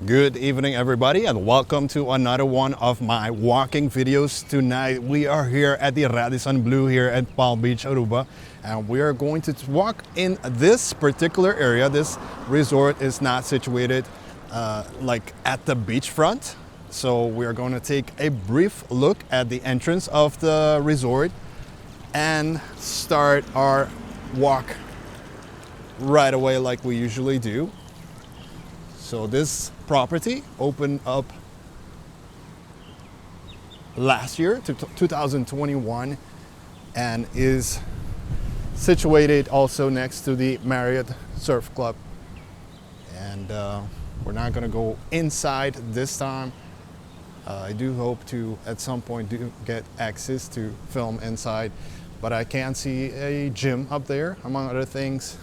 Good evening, everybody, and welcome to another one of my walking videos. Tonight we are here at the Radisson Blu here at Palm Beach, Aruba, and we are going to walk in this particular area. This resort is not situated like at the beachfront, so we are going to take a brief look at the entrance of the resort and start our walk right away like we usually do. So this property opened up last year, 2021, and is situated also next to the Marriott Surf Club. And we're not gonna go inside this time. I do hope to at some point do get access to film inside, but I can see a gym up there among other things.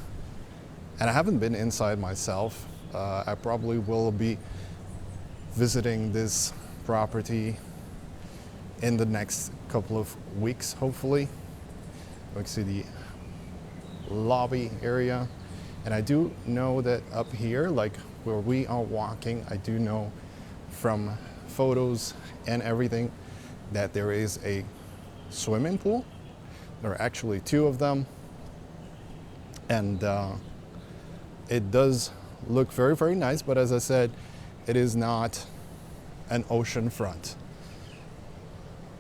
And I haven't been inside myself. I probably will be visiting this property in the next couple of weeks, hopefully. We can see the lobby area. And I do know that up here, like where we are walking, I do know from photos and everything that there is a swimming pool. There are actually two of them. And it does look very, very nice, but as I said, it is not an ocean front.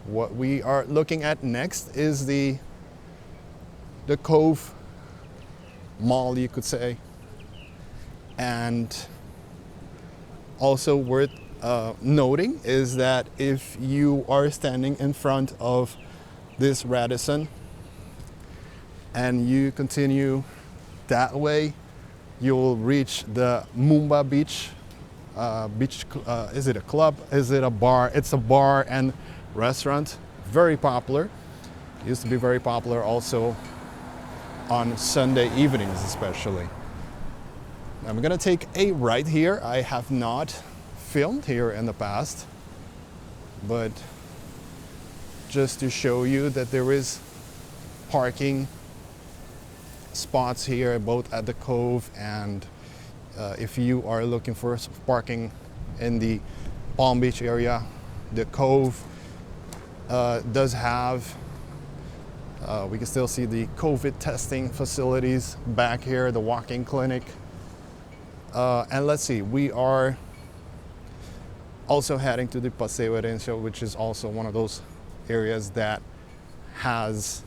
What we are looking at next is the Cove Mall, you could say. And also worth noting is that if you are standing in front of this Radisson and you continue that way, you'll reach the Mumba Beach. Is it a club? Is it a bar? It's a bar and restaurant. Very popular. It used to be very popular also on Sunday evenings especially. I'm gonna take a right here. I have not filmed here in the past, but just to show you that there is parking spots here both at the Cove and if you are looking for parking in the Palm Beach area, the Cove does have we can still see the COVID testing facilities back here, the walking clinic, and let's see, we are also heading to the Paseo Herencia, which is also one of those areas that has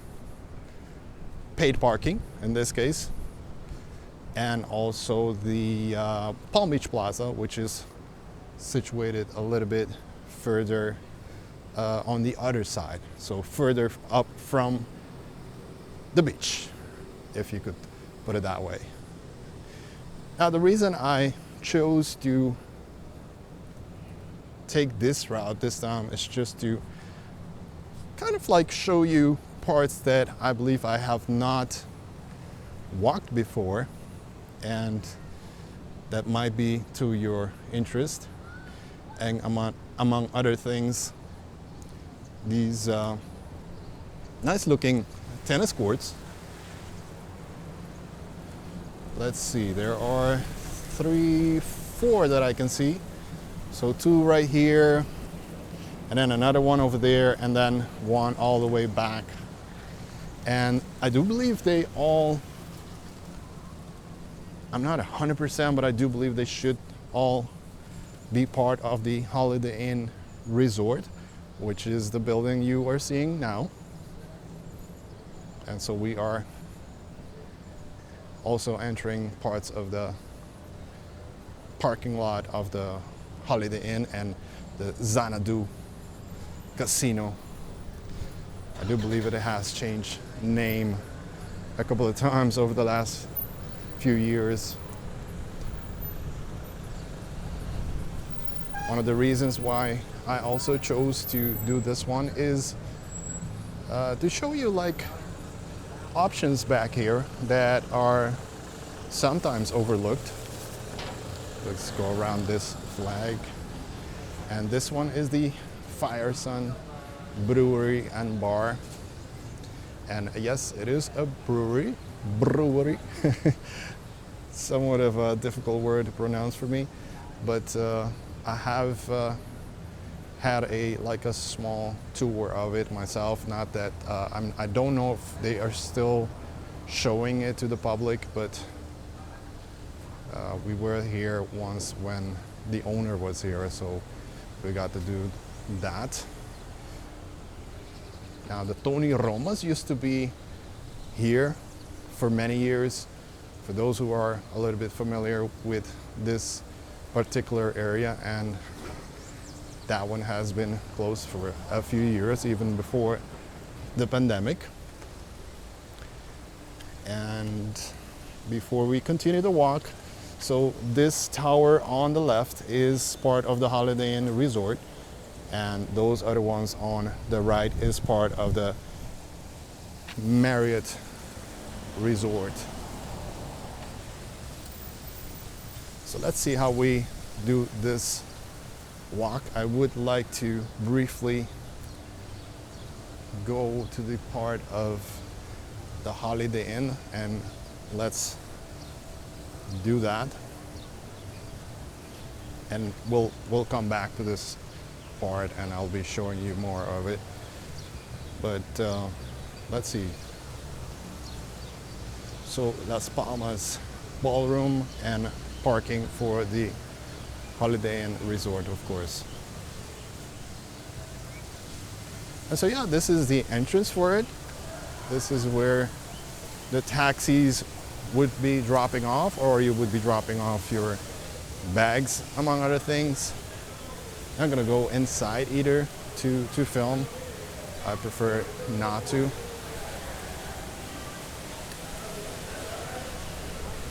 paid parking in this case, and also the Palm Beach Plaza, which is situated a little bit further on the other side, so further up from the beach, if you could put it that way. Now, the reason I chose to take this route this time is just to kind of like show you parts that I believe I have not walked before and that might be to your interest. And among other things, these nice looking tennis courts. Let's see, there are 4 that I can see. So 2 right here, and then another one over there, and then one all the way back. And I do believe they all, I'm not 100%, but I do believe they should all be part of the Holiday Inn Resort, which is the building you are seeing now. And so we are also entering parts of the parking lot of the Holiday Inn and the Xanadu Casino. I do believe it has changed name a couple of times over the last few years. One of the reasons why I also chose to do this one is to show you like options back here that are sometimes overlooked. Let's go around this flag. And this one is the Firesun Brewery and Bar. And yes, it is a brewery. Somewhat of a difficult word to pronounce for me. but I have had a small tour of it myself. Not that I don't know if they are still showing it to the public, but we were here once when the owner was here, so we got to do that. Now the Tony Romas used to be here for many years. For those who are a little bit familiar with this particular area, and that one has been closed for a few years, even before the pandemic. And before we continue the walk, so this tower on the left is part of the Holiday Inn Resort, and those other ones on the right is part of the Marriott Resort. So let's see how we do this walk. I would like to briefly go to the part of the Holiday Inn, and let's do that, and we'll come back to this part and I'll be showing you more of it. But let's see. So Las Palmas Ballroom and parking for the Holiday Inn Resort, of course. And so yeah, this is the entrance for it. This is where the taxis would be dropping off, or you would be dropping off your bags, among other things. I'm gonna go inside either to film. I prefer not to.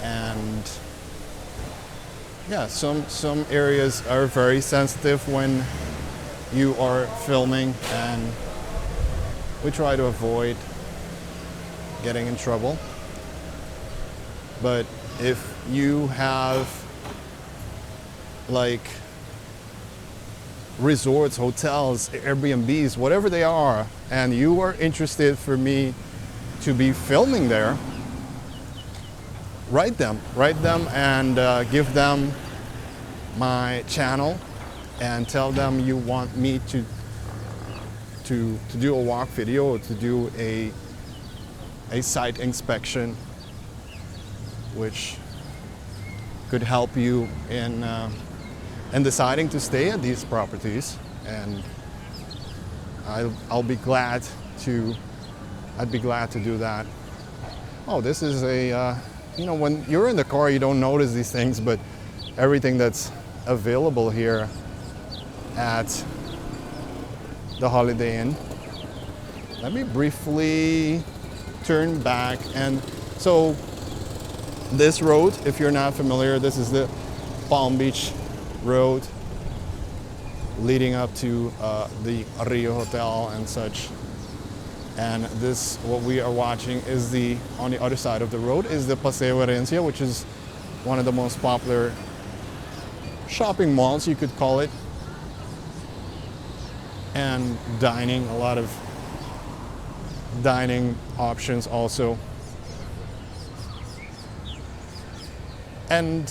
And yeah, some areas are very sensitive when you are filming, and we try to avoid getting in trouble. But if you have like resorts, hotels, Airbnbs, whatever they are, and you are interested for me to be filming there, write them and give them my channel and tell them you want me to do a walk video, or to do a site inspection, which could help you in deciding to stay at these properties. And I'd be glad to do that. Oh, this is a when you're in the car you don't notice these things, but everything that's available here at the Holiday Inn. Let me briefly turn back. And so this road, if you're not familiar, this is the Palm Beach Road leading up to the Rio Hotel and such. And this, what we are watching, is on the other side of the road is the Paseo Herencia, which is one of the most popular shopping malls, you could call it, and dining, a lot of dining options also. And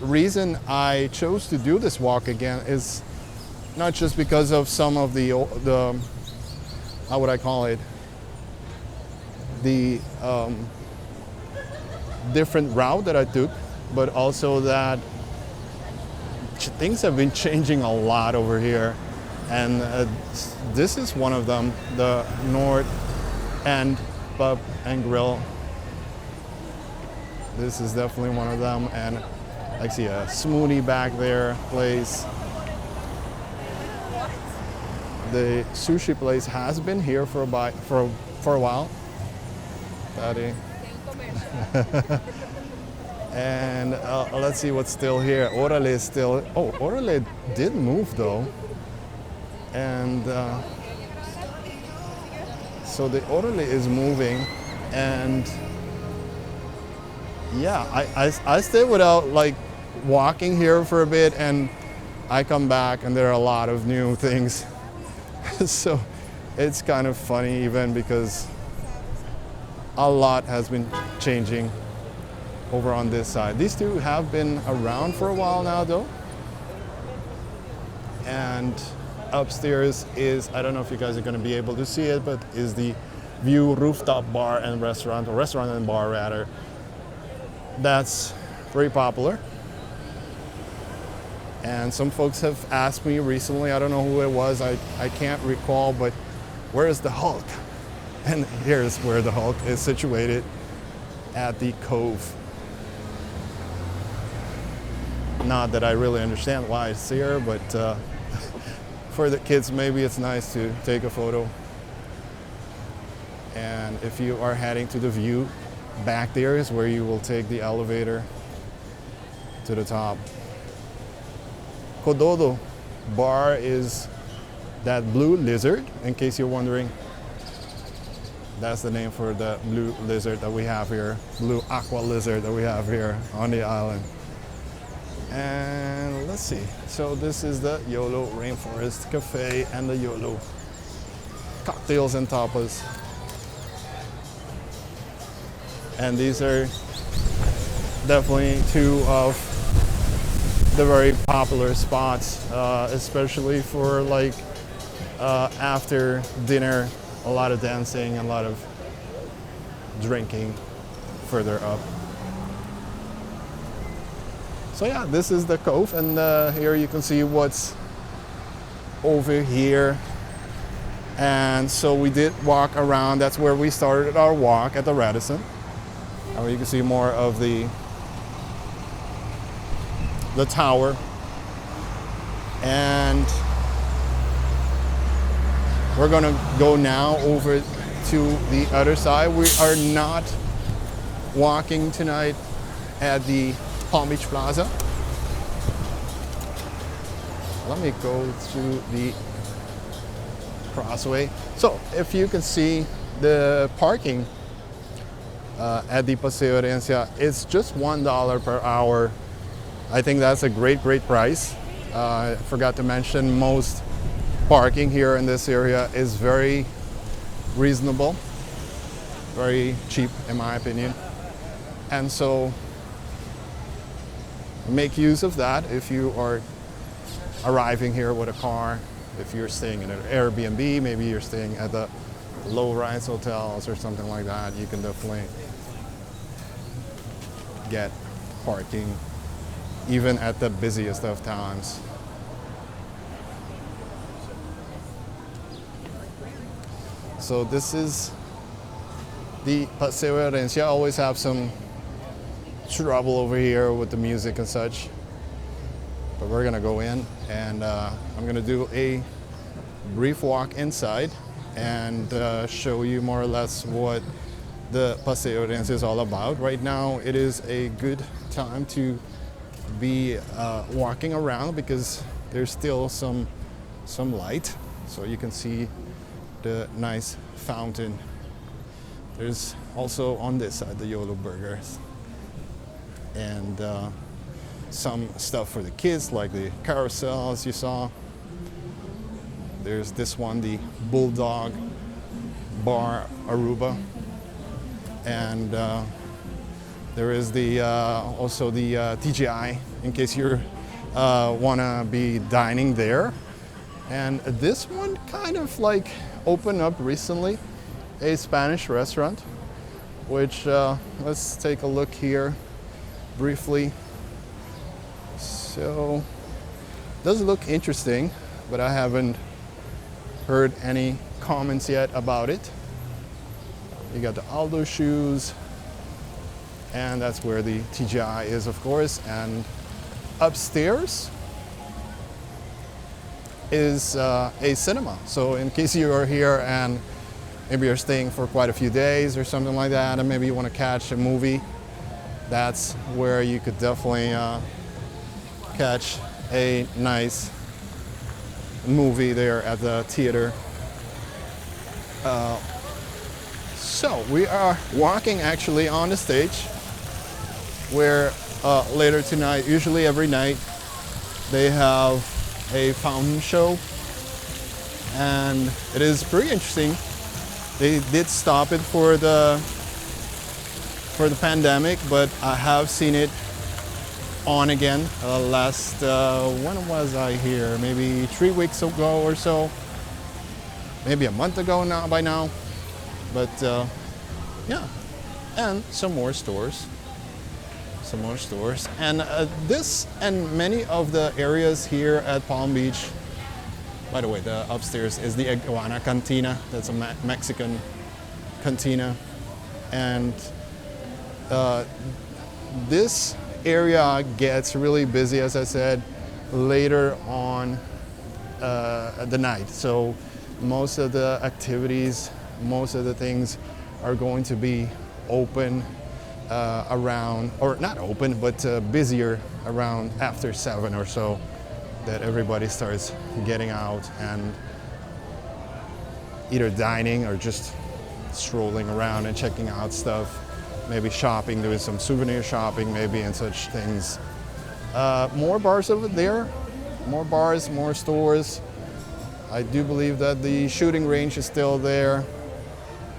the reason I chose to do this walk again is not just because of some of the how would I call it, the different route that I took, but also that things have been changing a lot over here, and this is one of them, the North End Pub and Grill. This is definitely one of them, and I see a smoothie back there place. The sushi place has been here for a while. Daddy. And let's see what's still here. Orale is still. Oh, Orale did move though, and so the Orale is moving, and yeah, I stay without like walking here for a bit, and I come back and there are a lot of new things. So it's kind of funny, even because a lot has been changing over on this side. These two have been around for a while now though, And upstairs is, I don't know if you guys are going to be able to see it, but is the View rooftop bar and restaurant, or restaurant and bar rather. That's very popular. And some folks have asked me recently, I don't know who it was, I can't recall, but where is the Hulk? And here's where the Hulk is situated, at the Cove. Not that I really understand why it's here, but for the kids, maybe it's nice to take a photo. And if you are heading to the View, back there is where you will take the elevator to the top. Kododo bar is that blue lizard, in case you're wondering. That's the name for the blue lizard that we have here, blue aqua lizard that we have here on the island. And let's see, so this is the Yolo Rainforest Cafe and the Yolo cocktails and tapas. And these are definitely two of the very popular spots, especially for like after dinner, a lot of dancing, a lot of drinking further up. So yeah, this is the Cove, and here you can see what's over here. And so we did walk around, that's where we started our walk at the Radisson. And you can see more of the tower. And we're gonna go now over to the other side. We are not walking tonight at the Palm Beach Plaza. Let me go to the crossway. So if you can see the parking at the Paseo Herencia, it's just $1 per hour. I think that's a great price. I forgot to mention, most parking here in this area is very reasonable, very cheap in my opinion. And so make use of that if you are arriving here with a car. If you're staying in an Airbnb, maybe you're staying at the low-rise hotels or something like that, you can definitely get parking even at the busiest of times. So this is the Paseo Herencia. I always have some trouble over here with the music and such, but we're gonna go in, and I'm gonna do a brief walk inside and show you more or less what the Paseo Herencia is all about. Right now it is a good time to be walking around because there's still some light, so you can see the nice fountain. There's also on this side the Yolo burgers and some stuff for the kids like the carousels you saw. There's this one, the Bulldog Bar Aruba, and there is the also the TGI in case you wanna be dining there. And this one kind of like opened up recently, a Spanish restaurant, which let's take a look here briefly. So does look interesting, but I haven't heard any comments yet about it. You got the Aldo shoes, and that's where the TGI is, of course. And upstairs is a cinema. So in case you are here and maybe you're staying for quite a few days or something like that, and maybe you want to catch a movie, that's where you could definitely catch a nice movie there at the theater. So we are walking actually on the stage where later tonight, usually every night, they have a fountain show, and it is pretty interesting. They did stop it for the pandemic, but I have seen it on again. When was I here? Maybe 3 weeks ago or so. Maybe a month ago now by now. But yeah, and some more stores. And this and many of the areas here at Palm Beach, by the way, the upstairs is the Iwana Cantina. That's a Mexican cantina. And this area gets really busy, as I said, later on the night. So most of the activities, most of the things are going to be open around, or not open, but busier around after 7 or so, that everybody starts getting out and either dining or just strolling around and checking out stuff, maybe shopping, doing some souvenir shopping maybe and such things. More bars over there, more bars, more stores. I do believe that the shooting range is still there.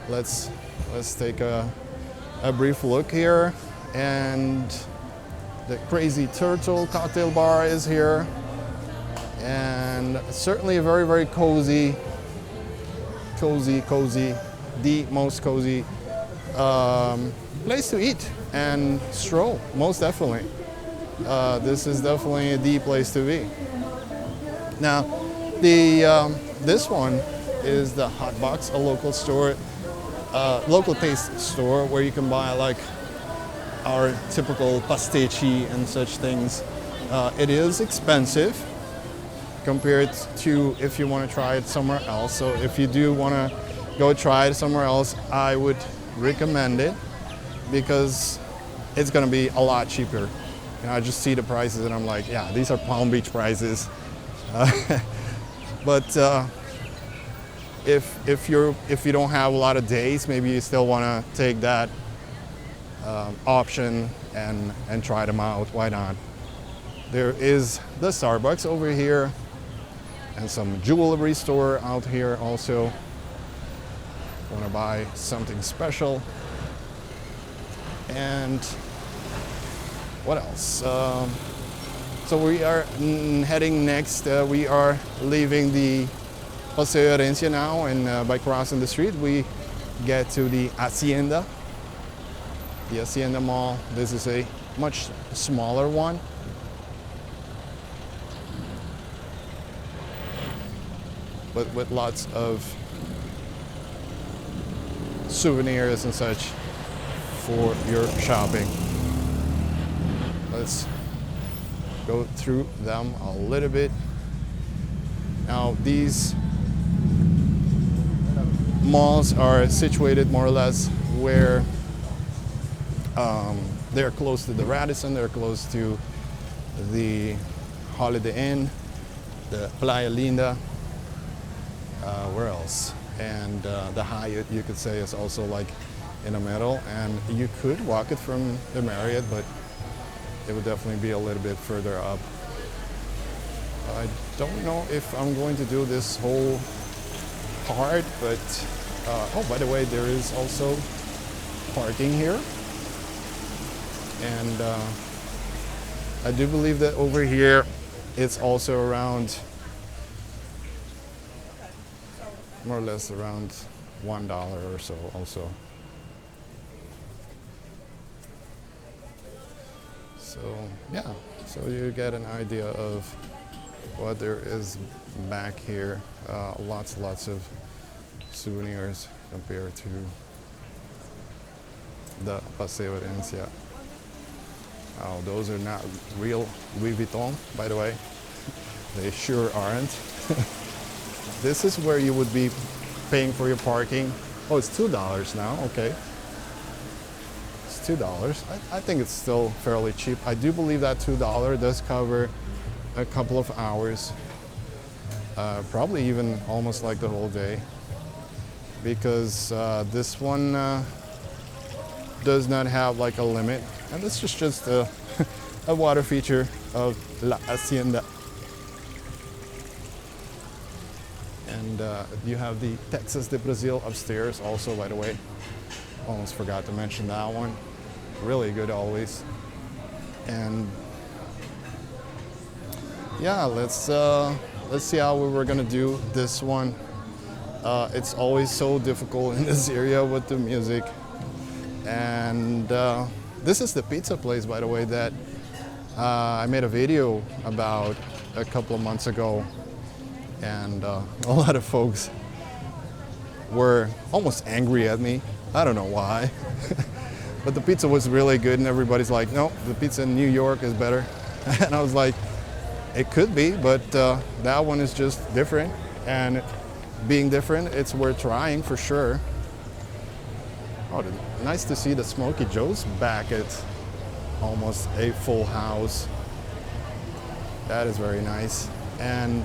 Let's take a brief look here, and the Crazy Turtle cocktail bar is here, and certainly a very, very cozy, the most cozy place to eat and stroll, most definitely. This is definitely the place to be. Now, this one is the Hot Box, a local store, local taste store where you can buy like our typical pasticci and such things. It is expensive compared to if you want to try it somewhere else. So if you do want to go try it somewhere else, I would recommend it because it's going to be a lot cheaper. You know, I just see the prices and I'm like, yeah, these are Palm Beach prices. But if you don't have a lot of days, maybe you still want to take that option and try them out. Why not? There is the Starbucks over here and some jewelry store out here also. Want to buy something special. And what else? So we are heading next. We are leaving the Paseo Herencia now, and by crossing the street we get to the Hacienda. The Hacienda Mall. This is a much smaller one. But with lots of souvenirs and such for your shopping. Let's go through them a little bit. Now, these malls are situated more or less where they're close to the Radisson, they're close to the Holiday Inn, the Playa Linda, where else? And the Hyatt, you could say, is also like in the middle, and you could walk it from the Marriott, but it would definitely be a little bit further up. I don't know if I'm going to do this whole part, but oh, by the way, there is also parking here, and I do believe that over here it's also around more or less around $1 or so also. So yeah, so you get an idea of what there is back here. Lots of souvenirs compared to the Paseo Herencia. Oh, those are not real Louis Vuitton, by the way. They sure aren't. This is where you would be paying for your parking. Oh, it's $2 now, okay. It's $2. I think it's still fairly cheap. I do believe that $2 does cover a couple of hours, probably even almost like the whole day, because this one does not have like a limit, and this is just a water feature of La Hacienda. And you have the Texas de Brazil upstairs also, by the way. Almost forgot to mention that one. Really good always. And yeah, let's see how we were gonna do this one. It's always so difficult in this area with the music. And this is the pizza place, by the way, that I made a video about a couple of months ago. And a lot of folks were almost angry at me. I don't know why. But the pizza was really good, and everybody's like, no, the pizza in New York is better. And I was like, it could be, but that one is just different. And being different, it's worth trying for sure. Oh, nice to see the Smoky Joe's back at almost a full house. That is very nice. And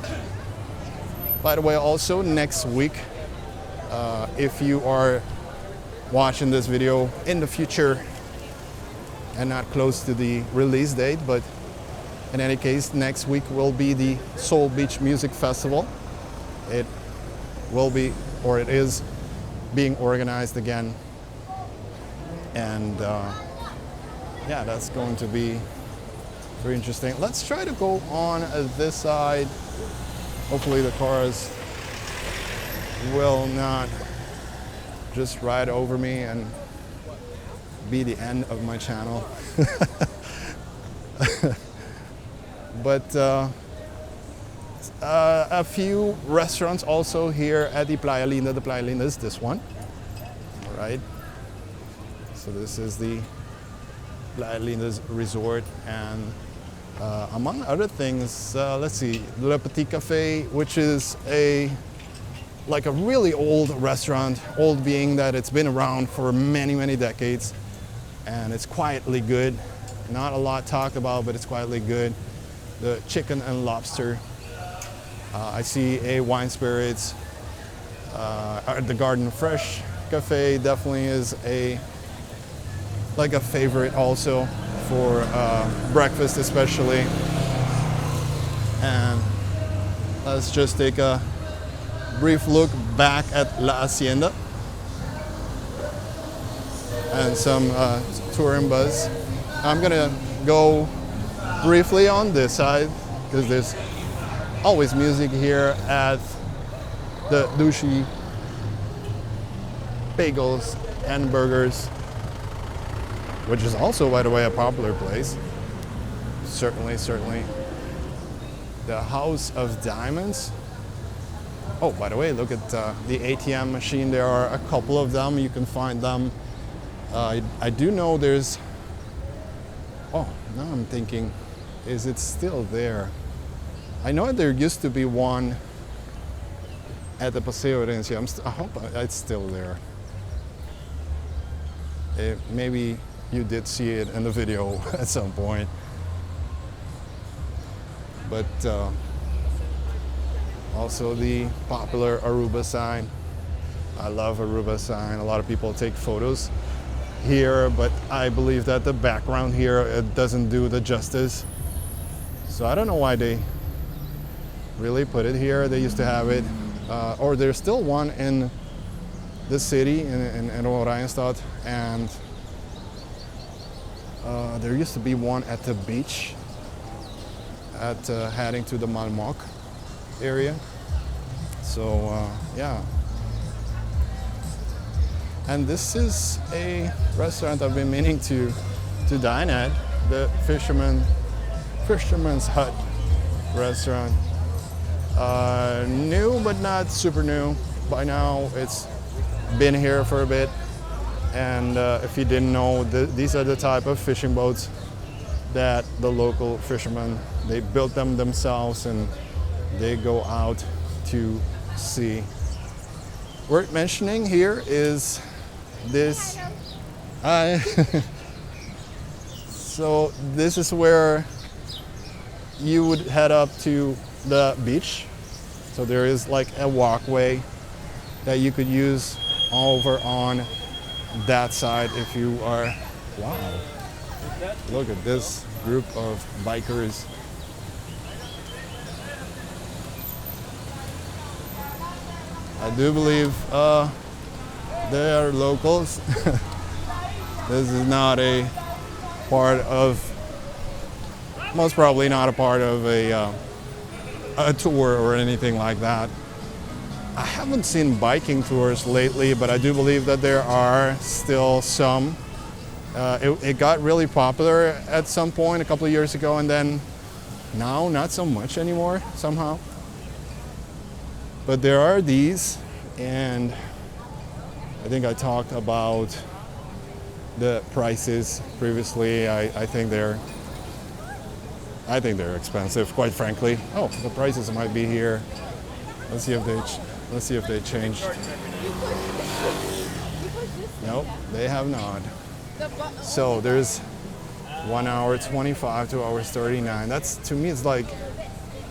by the way, also next week, if you are watching this video in the future and not close to the release date, but in any case, next week will be the Soul Beach Music Festival. It will be, or it is, being organized again. And yeah, that's going to be very interesting. Let's try to go on this side. Hopefully the cars will not just ride over me and be the end of my channel. But a few restaurants also here at the Playa Linda. The Playa Linda is this one. All right. So this is the Playa Linda's resort, and among other things, let's see, Le Petit Cafe, which is like a really old restaurant, old being that it's been around for many, many decades, and it's quietly good. Not a lot talked about, but it's quietly good. The chicken and lobster. I see a wine spirits. The Garden Fresh Cafe definitely is like a favorite also for breakfast especially. And let's just take a brief look back at La Hacienda and some touring buzz. I'm gonna go briefly on this side because there's always music here at the Dushi Bagels and Burgers, which is also, by the way, a popular place. Certainly. The House of Diamonds. Oh, by the way, look at the ATM machine. There are a couple of them. You can find them. I do know there's... Oh, now I'm thinking, is it still there? I know there used to be one at the Paseo Herencia. I hope it's still there. Maybe you did see it in the video at some point. But also the popular Aruba Sign. I love Aruba Sign. A lot of people take photos here, but I believe that the background here, it doesn't do the justice. So I don't know why they really put it here. They used to have it, or there's still one in the city in Oranjestad, and there used to be one at the beach at heading to the Malmok area. So yeah. And this is a restaurant I've been meaning to dine at, the Fisherman's Hut restaurant. New, but not super new. By now, it's been here for a bit. And if you didn't know, these are the type of fishing boats that the local fishermen, they built them themselves and they go out to sea. Worth mentioning here is this. So this is where you would head up to the beach. So there is like a walkway that you could use over on that side if you are, wow, look at this group of bikers. I do believe they are locals. This is not a part of, most probably not a part of a a tour or anything like that. I haven't seen biking tours lately, but I do believe that there are still some. It got really popular at some point a couple of years ago, and then now not so much anymore somehow. But there are these, and I think I talked about the prices previously. I think they're expensive, quite frankly. Oh, the prices might be here. Let's see if they changed. Nope, they have not. So there's 1 hour 25, 2 hours 39. That's, to me, it's like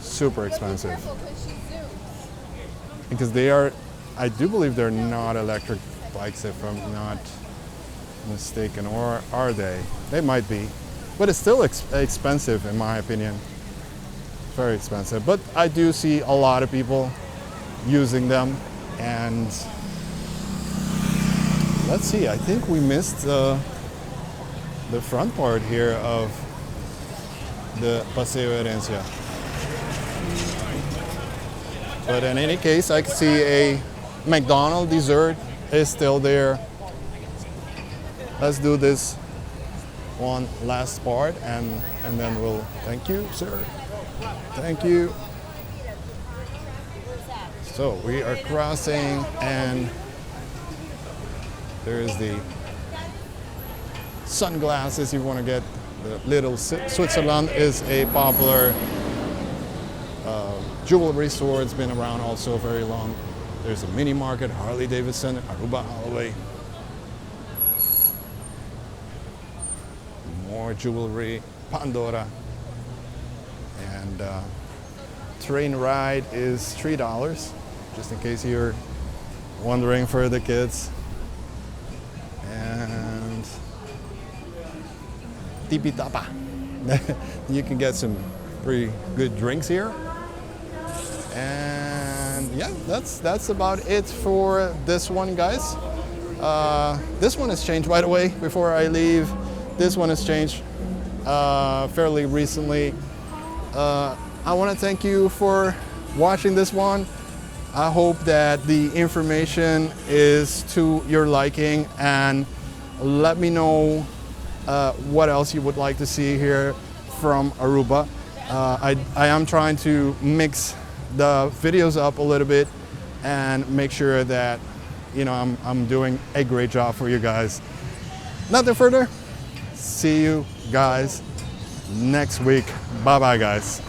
super expensive. Because they are, I do believe they're not electric bikes, if I'm not mistaken, or are they? They might be, but it's still expensive in my opinion. Very expensive, but I do see a lot of people using them. And let's see, I think we missed the front part here of the Paseo Herencia. But in any case, I can see a McDonald's dessert is still there. Let's do this one last part, and then we'll, thank you, sir. Thank you. So we are crossing, and there's the sunglasses you want to get. The Little Switzerland is a popular jewelry store. It's been around also very long. There's a mini market, Harley Davidson, Aruba Holloway. More jewelry, Pandora. And train ride is $3, just in case you're wondering for the kids. And tipi tapa. You can get some pretty good drinks here. And yeah, that's about it for this one, guys. This one has changed, by the way, before I leave. This one has changed fairly recently. I want to thank you for watching this one. I hope that the information is to your liking, and let me know what else you would like to see here from Aruba. I am trying to mix the videos up a little bit and make sure that, you know, I'm doing a great job for you guys. Nothing further. See you guys next week. Bye bye, guys.